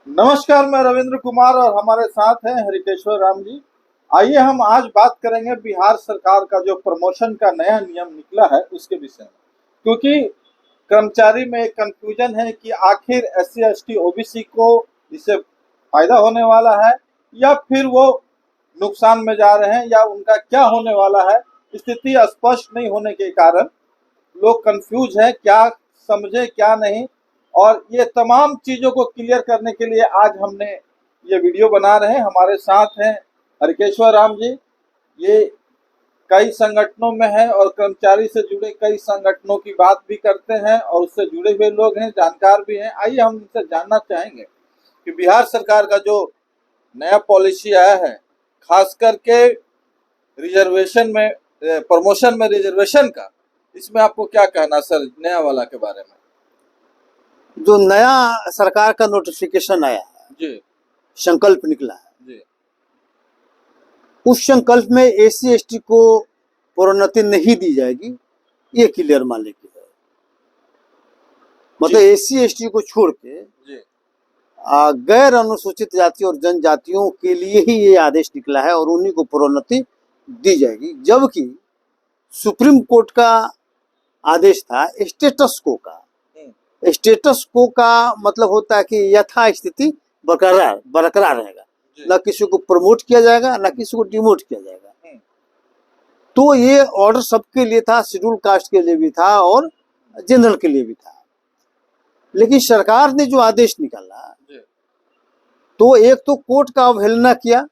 नमस्कार, मैं रविंद्र कुमार और हमारे साथ हैं हरिकेश्वर राम जी। आइए हम आज बात करेंगे बिहार सरकार का जो प्रमोशन का नया नियम निकला है उसके विषय में, क्योंकि कर्मचारी में एक कंफ्यूजन है कि आखिर एससी एसटी ओबीसी को इससे फायदा होने वाला है या फिर वो नुकसान में जा रहे हैं या उनका क्या होने वाला है। स्थिति स्पष्ट नहीं होने के कारण लोग कंफ्यूज हैं, क्या समझे क्या नहीं। और ये तमाम चीजों को क्लियर करने के लिए आज हमने ये वीडियो बना रहे हैं। हमारे साथ हैं हरकेश्वर राम जी। ये कई संगठनों में है और कर्मचारी से जुड़े कई संगठनों की बात भी करते हैं और उससे जुड़े हुए लोग हैं, जानकार भी हैं। आइए हम इनसे जानना चाहेंगे कि बिहार सरकार का जो नया पॉलिसी आया है, खास करके रिजर्वेशन में, प्रमोशन में रिजर्वेशन का, इसमें आपको क्या कहना सर, नया वाला के बारे में? जो नया सरकार का नोटिफिकेशन आया है जी संकल्प निकला है, जी उस संकल्प में एससी एसटी को प्रोन्नति नहीं दी जाएगी, ये क्लियर मान ली है। मतलब एससी एसटी को छोड़ के जी गैर अनुसूचित जाति और जनजातियों के लिए ही ये आदेश निकला है और उन्हीं को प्रोन्नति दी जाएगी। जबकि सुप्रीम कोर्ट का आदेश था स्टेटस को का। स्टेटस को का मतलब होता है कि यथा स्थिति बरकरार रहेगा, न किसी को प्रमोट किया जाएगा न किसी को डिमोट किया जाएगा। तो ये ऑर्डर सबके लिए था, शेड्यूल कास्ट के लिए भी था और जनरल के लिए भी था। लेकिन सरकार ने जो आदेश निकाला, तो एक तो कोर्ट का अवहेलना किया,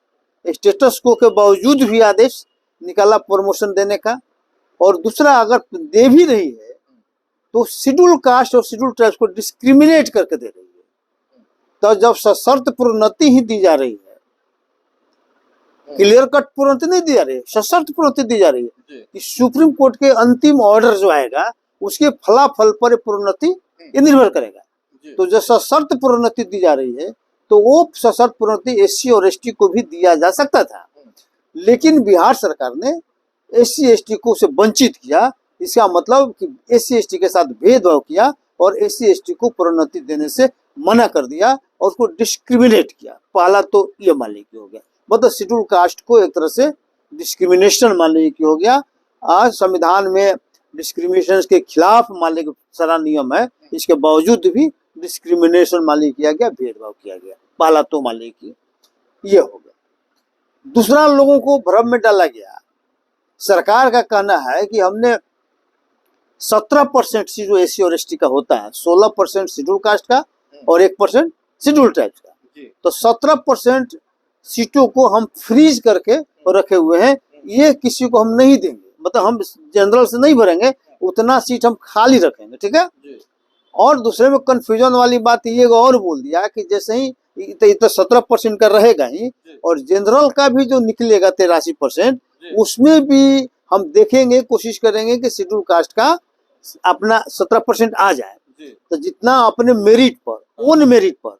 स्टेटस को के बावजूद भी आदेश निकाला प्रमोशन देने का, और दूसरा अगर दे भी रही है तो शेड्यूल कास्ट और शेड्यूल ट्राइब्स को डिस्क्रिमिनेट करके दे रही है। तो जब सशर्त प्रोन्नति ही दी जा रही है, क्लियर कट प्रोन्नति नहीं दी जा रही है, सशर्त प्रोन्नति दी जा रही है कि सुप्रीम कोर्ट के अंतिम ऑर्डर जो आएगा उसके फलाफल पर प्रोन्नति ये निर्भर करेगा। तो जो सशर्त प्रोन्नति दी जा रही है तो वो सशर्त प्रोन्नति एससी और एसटी को भी दिया जा सकता था, लेकिन बिहार सरकार ने एससी एसटी को उसे वंचित किया। इसका मतलब कि एससी एसटी के साथ भेदभाव किया और एससी एसटी को प्रोन्नति देने से मना कर दिया और उसको डिस्क्रिमिनेट किया। पहला तो ये मान लीजिए हो गया, मतलब शेड्यूल कास्ट को एक तरह से डिस्क्रिमिनेशन मान लीजिए हो गया। आज संविधान में डिस्क्रिमिनेशन के खिलाफ मान लीजिए सारा नियम है, इसके बावजूद भी डिस्क्रिमिनेशन मान लीजिए किया गया, भेदभाव किया गया। पहला तो मान लीजिए ये हो गया। दूसरा, लोगों को भ्रम में डाला गया। सरकार का कहना है कि हमने 17% जो एससी और एसटी का होता है, 16% शेड्यूल कास्ट का और 1% शेड्यूल ट्राइब्स का, तो 17% सीटों को हम फ्रीज करके रखे हुए हैं। ये किसी को हम नहीं देंगे, मतलब हम जनरल से नहीं भरेंगे, उतना सीट हम खाली रखेंगे, ठीक है। और दूसरे में कंफ्यूजन वाली बात ये और बोल दिया कि जैसे ही तो 17% का रहेगा ही, और जनरल का भी जो निकलेगा 83%, उसमें भी हम देखेंगे, कोशिश करेंगे कि शेड्यूल कास्ट का अपना 17% आ जाए। तो जितना अपने मेरिट पर, ओन मेरिट पर,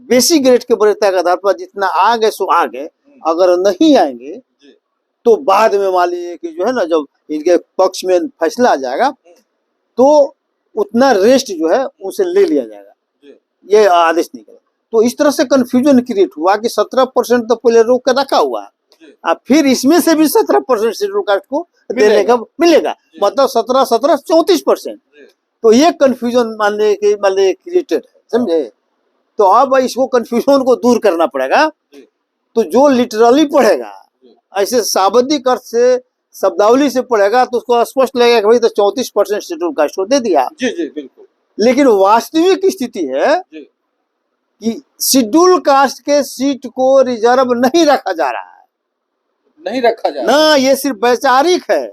बेसिक ग्रेड के वरीयता के आधार पर जितना आ गए सो आ गए। अगर नहीं आएंगे तो बाद में मान लीजिए कि जो है ना, जब इनके पक्ष में फैसला आ जाएगा तो उतना रेस्ट जो है उसे ले लिया जाएगा, ये आदेश निकला। तो इस तरह से कंफ्यूजन क्रिएट हुआ कि 17% तो पहले रोक कर रखा हुआ है, अब फिर इसमें से भी 17% शेड्यूल कास्ट को देने का मिलेगा, मतलब 17 34%। तो ये कंफ्यूजन मान लीजिए क्रिएटेड है, समझे। तो अब इसको कंफ्यूजन को दूर करना पड़ेगा। तो जो लिटरली पढ़ेगा, ऐसे शाब्दिक अर्थ से शब्दावली से पढ़ेगा, तो उसको स्पष्ट लगेगा कि भाई तो 34% शेड्यूल कास्ट को दे दिया। जी जी बिल्कुल। लेकिन वास्तविक स्थिति है कि शेड्यूल कास्ट के सीट को रिजर्व नहीं रखा जा रहा है, नहीं रखा जा ना, ये सिर्फ वैचारिक है।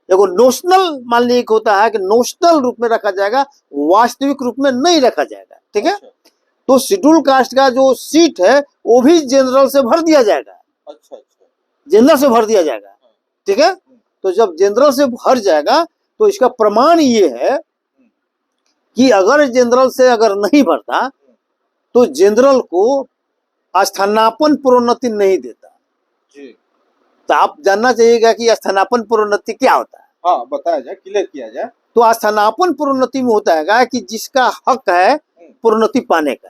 देखो, नोशनल मान लीजिए होता है कि नोशनल रूप में रखा जाएगा, वास्तविक रूप में नहीं रखा जाएगा, ठीक है। तो शेड्यूल कास्ट का जो सीट है वो भी जनरल से भर दिया जाएगा। अच्छा, जनरल से भर दिया जाएगा, ठीक है। तो जब जनरल से भर जाएगा तो इसका प्रमाण ये है कि अगर जनरल से अगर नहीं भरता तो जनरल को स्थानापन्न प्रोन्नति नहीं देता। तो आप जानना चाहिएगा कि स्थानापन्न प्रोन्नति क्या होता है। हाँ, बताया जाए, क्लियर किया जाए। तो स्थानापन्न प्रोन्नति में होता है कि जिसका हक है प्रोन्नति पाने का,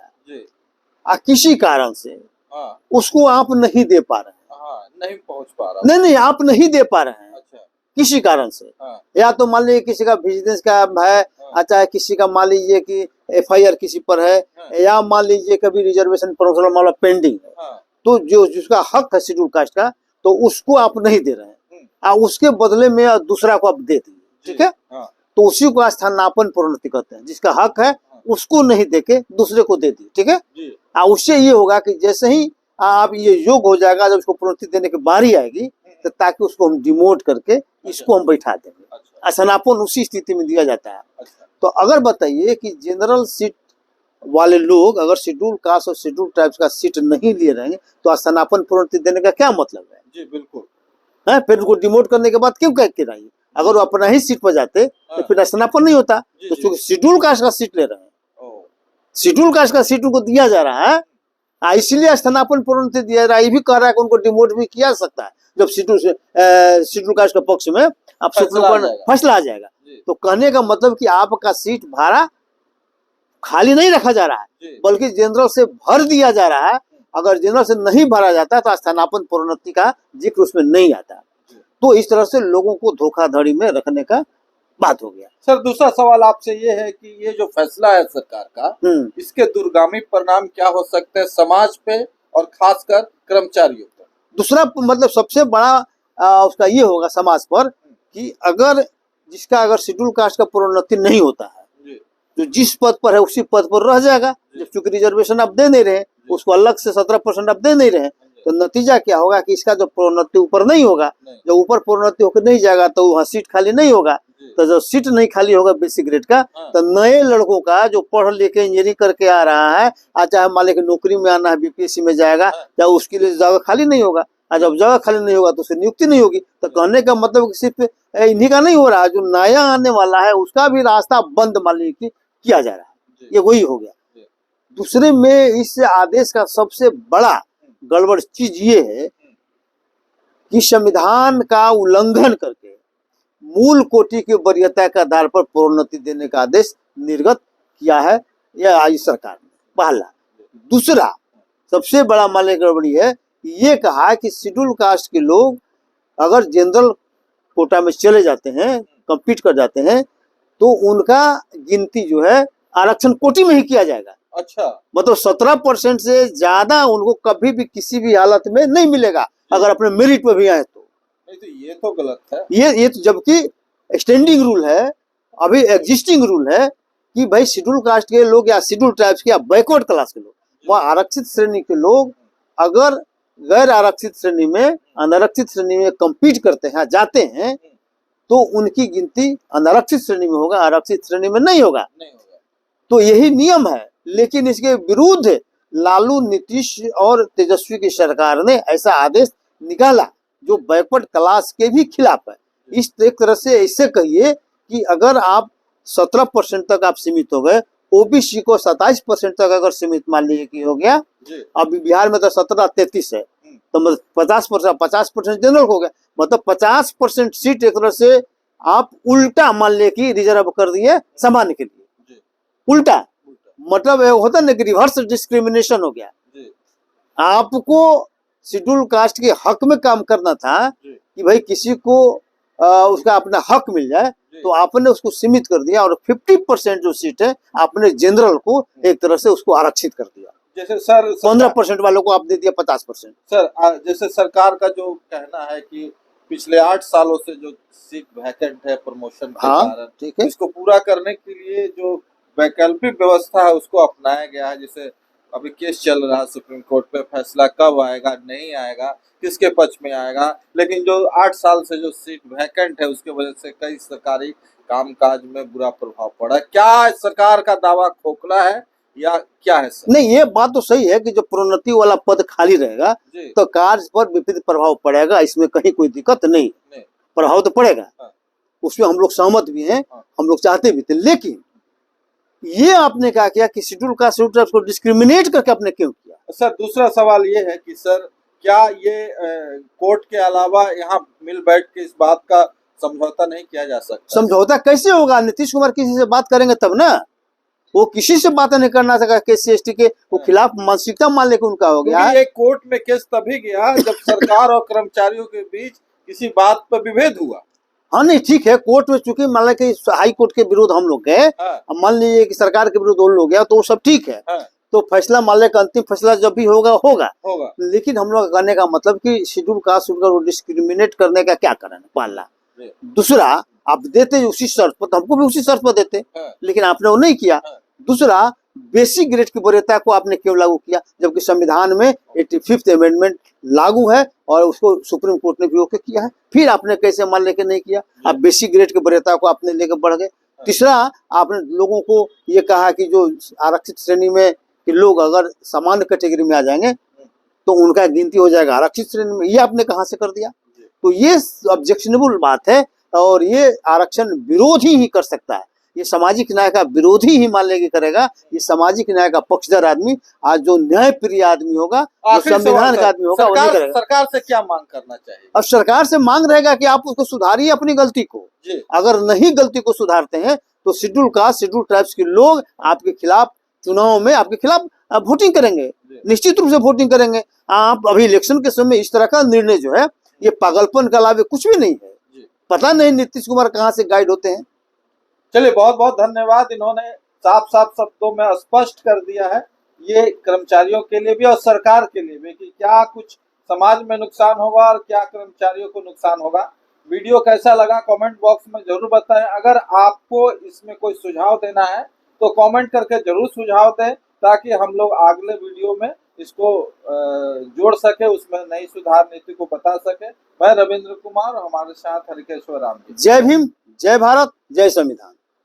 किसी कारण से हाँ उसको आप नहीं दे पा रहे हैं, हाँ, नहीं पहुंच पा रहा। नहीं आप नहीं दे पा रहे हैं अच्छा। किसी कारण से, हाँ या तो मान लीजिए किसी का बिजनेस का है, चाहे किसी का मान लीजिए कि FIR किसी पर है, या मान लीजिए कभी रिजर्वेशन प्रॉब्लम मामला पेंडिंग है, हाँ तो जो जिसका हक है शेड्यूल कास्ट का, तो उसको आप नहीं दे रहे हैं, उसके बदले में दूसरा को आप दे दिए, ठीक है। हाँ तो उसी को स्थानापन्न प्रोन्नति कहते हैं, जिसका हक है उसको नहीं देके दूसरे को दे दिए, ठीक है। जी। उससे ये होगा कि जैसे ही आप ये योग हो जाएगा, जब उसको प्रोन्नति देने की बारी आएगी, तो ताकि उसको हम डिमोट करके इसको हम बैठा देंगे। स्थानापन्न उसी स्थिति में दिया जाता है। तो अगर बताइए कि जनरल सीट वाले लोग अगर शेड्यूल कास्ट और शेड्यूल ट्राइब्स का सीट नहीं लिए रहेंगे, तो स्थानापन्न प्रोन्नति देने का क्या मतलब है? जी बिल्कुल है, फिर उनको डिमोट करने के बाद क्यों कह के रहिए? अगर वो अपना ही सीट पर जाते तो फिर स्थानापन्न नहीं होता। तो चूंकि शेड्यूल कास्ट का सीट ले रहे हैं, शेड्यूल कास्ट का सीट उनको दिया जा रहा है, इसलिए स्थानापन्न प्रोन्नति दिया जा रहा है। ये भी कह रहा है कि उनको डिमोट भी किया जा सकता है जब शेड्यूल कास्ट के पक्ष में आप फैसला आ जाएगा। तो कहने का मतलब कि आपका सीट भाड़ा खाली नहीं रखा जा रहा है, बल्कि जनरल से भर दिया जा रहा है। अगर जनरल से नहीं भरा जाता तो स्थानापन्न प्रोन्नति का जिक्र उसमें नहीं आता। तो इस तरह से लोगों को धोखाधड़ी में रखने का बात हो गया। सर दूसरा सवाल आपसे ये है कि ये जो फैसला है सरकार का, इसके दूरगामी परिणाम क्या हो सकते हैं समाज पे और खासकर कर्मचारियों पर? दूसरा मतलब सबसे बड़ा उसका ये होगा समाज पर कि अगर जिसका अगर शेड्यूल कास्ट का प्रोन्नति नहीं होता है, जो जिस पद पर है उसी पद पर रह जाएगा। जब चूंकि रिजर्वेशन आप दे नहीं रहे, उसको अलग से 17% आप दे नहीं रहे, तो नतीजा क्या होगा कि इसका जो प्रोन्नति ऊपर नहीं होगा, जब ऊपर प्रोन्नति होकर नहीं जाएगा तो वहाँ सीट खाली नहीं होगा। तो जब सीट नहीं खाली होगा बेसिक ग्रेड का, तो नए लड़कों का जो पढ़ लिखे इंजीनियरिंग करके आ रहा है, चाहे मान लीजिए नौकरी में आना है, BPSC में जाएगा, या उसके लिए जगह खाली नहीं होगा। जब जगह खाली नहीं होगा तो उससे नियुक्ति नहीं होगी। तो कहने का मतलब सिर्फ इन्हीं का नहीं हो रहा, जो नया आने वाला है उसका भी रास्ता बंद मान लीजिए किया जा रहा है। ये वही हो गया। दूसरे में इस आदेश का सबसे बड़ा गड़बड़ चीज ये है कि संविधान का उल्लंघन करके मूल कोटि की वरीयता के आधार पर प्रोन्नति देने का आदेश निर्गत किया है यह आज सरकार ने, पहला। दूसरा सबसे बड़ा मामले गड़बड़ी है, ये कहा कि शेड्यूल कास्ट के लोग अगर जनरल कोटा में चले जाते हैं, कम्पीट कर जाते हैं, तो उनका गिनती जो है आरक्षण कोटि में ही किया जाएगा। अच्छा, मतलब 17% से ज्यादा उनको कभी भी किसी भी हालत में नहीं मिलेगा अगर अपने मेरिट पे भी आए तो। नहीं तो ये तो गलत है। ये तो जबकि स्टैंडिंग रूल है, अभी एग्जिस्टिंग रूल है कि भाई शेड्यूल कास्ट के लोग या शेड्यूल ट्राइब्स के या बैकवर्ड क्लास के लोग, वह आरक्षित श्रेणी के लोग अगर गैर आरक्षित श्रेणी में अनारक्षित श्रेणी में कम्पीट करते हैं, जाते हैं, तो उनकी गिनती अनारक्षित श्रेणी में होगा, आरक्षित श्रेणी में नहीं होगा। तो यही नियम है। लेकिन इसके विरुद्ध लालू, नीतीश और तेजस्वी की सरकार ने ऐसा आदेश निकाला जो बैकवर्ड क्लास के भी खिलाफ है। इस एक तरह से ऐसे कहिए कि अगर आप 17% तक आप सीमित हो गए, OBC को 27% तक अगर सीमित मान लीजिए कि हो गया, अभी बिहार में तो 17-33 है, तो मतलब 50% जनरल हो गया, मतलब 50% सीट एक तरह से आप उल्टा मान लीजिए कि रिजर्व कर दिए सामान्य के लिए। उल्टा मतलब होता ना कि रिवर्स डिस्क्रिमिनेशन हो गया। आपको शेड्यूल कास्ट के हक में काम करना था कि भाई किसी को उसका अपना हक मिल जाए, तो आपने उसको सीमित कर दिया और 50% जो सीट है आपने जनरल को एक तरह से उसको आरक्षित कर दिया। जैसे सर 15% वालों को आप दे दिया 50%। सर जैसे सरकार का जो कहना है कि पिछले 8 सालों से जो सीट वैकेंट है प्रमोशन के कारण, ठीक है, इसको पूरा करने के लिए जो वैकल्पिक व्यवस्था है उसको अपनाया गया है। जैसे अभी केस चल रहा है सुप्रीम कोर्ट पे, फैसला कब आएगा, नहीं आएगा, किसके पक्ष में आएगा, लेकिन जो 8 साल से जो सीट वैकेंट है उसके वजह से कई सरकारी कामकाज में बुरा प्रभाव पड़ा। क्या सरकार का दावा खोखला है या क्या है सर? नहीं, ये बात तो सही है कि जो प्रोन्नति वाला पद खाली रहेगा तो कार्य पर विपरीत प्रभाव पड़ेगा, इसमें कहीं कोई दिक्कत नहीं, प्रभाव तो पड़ेगा। उसमें हम लोग सहमत भी हैं, हम लोग चाहते भी थे। लेकिन ये आपने कहा किया कि शेड्यूल कास्ट शेड्यूल ट्राइब्स को डिस्क्रिमिनेट करके आपने क्यों किया? सर दूसरा सवाल ये है कि सर क्या ये कोर्ट के अलावा यहाँ मिल बैठ के इस बात का समझौता नहीं किया जा सकता? समझौता कैसे होगा? नीतीश कुमार किसी से बात करेंगे तब ना। वो किसी से बात नहीं करना सका SC/ST के वो खिलाफ मानसिकता मान लेकर उनका हो गया है। एक कोर्ट में केस तभी गया जब सरकार और कर्मचारियों के बीच किसी बात पर विभेद हुआ। हाँ नहीं ठीक है, कोर्ट में चूंकि मान लीजिए कि हाई कोर्ट के विरुद्ध हम लोग गए, अब मान लीजिए कि सरकार के विरुद्ध उन लोग गया तो वो सब ठीक है, तो फैसला मान लीजिए अंतिम फैसला जब भी होगा होगा। लेकिन हम लोग कहने का मतलब कि शेड्यूल कास्ट को डिस्क्रिमिनेट करने का क्या कारण पालना। दूसरा, आप देते उसी शर्त पर, तो हमको भी उसी शर्त पर देते, लेकिन आपने वो नहीं किया। दूसरा, बेसिक ग्रेड की वरीयता को आपने क्यों लागू किया, जबकि संविधान में 85th अमेंडमेंट लागू है और उसको सुप्रीम कोर्ट ने भी ओके किया है। फिर आपने कैसे मान लेके नहीं किया, आप बेसिक ग्रेड की वरीयता को आपने लेकर बढ़ गए। तीसरा, आपने लोगों को ये कहा कि जो आरक्षित श्रेणी में कि लोग अगर सामान्य कैटेगरी में आ जाएंगे तो उनका गिनती हो जाएगा आरक्षित श्रेणी में, ये आपने कहां से कर दिया। तो ये ऑब्जेक्शनेबल बात है और ये आरक्षण विरोधी ही कर सकता है, ये सामाजिक न्याय का विरोधी ही मान लेके करेगा। ये सामाजिक न्याय का पक्षधर आदमी, आज जो न्याय प्रिय आदमी होगा, जो संविधान का आदमी होगा, वो नहीं करेगा। सरकार से क्या मांग करना चाहिए? अब सरकार से मांग रहेगा कि आप उसको सुधारिए अपनी गलती को। अगर नहीं गलती को सुधारते हैं तो शेड्यूल कास्ट, शेड्यूल ट्राइब्स के लोग आपके खिलाफ चुनाव में आपके खिलाफ वोटिंग करेंगे, निश्चित रूप से वोटिंग करेंगे। आप अभी इलेक्शन के समय इस तरह का निर्णय जो है ये पागलपन के अलावा कुछ भी नहीं है। पता नहीं नीतीश कुमार कहाँ से गाइड होते हैं। चलिए, बहुत बहुत धन्यवाद। इन्होंने साफ साफ शब्दों में स्पष्ट कर दिया है, ये कर्मचारियों के लिए भी और सरकार के लिए भी, कि क्या कुछ समाज में नुकसान होगा और क्या कर्मचारियों को नुकसान होगा। वीडियो कैसा लगा कमेंट बॉक्स में जरूर बताएं। अगर आपको इसमें कोई सुझाव देना है तो कमेंट करके जरूर सुझाव दें, ताकि हम लोग अगले वीडियो में इसको जोड़ सके, उसमें नई सुधार नीति को बता सके। मैं रविंद्र कुमार, हमारे साथ हरिकेश्वर राम जी। जय भीम, जय भारत, जय संविधान।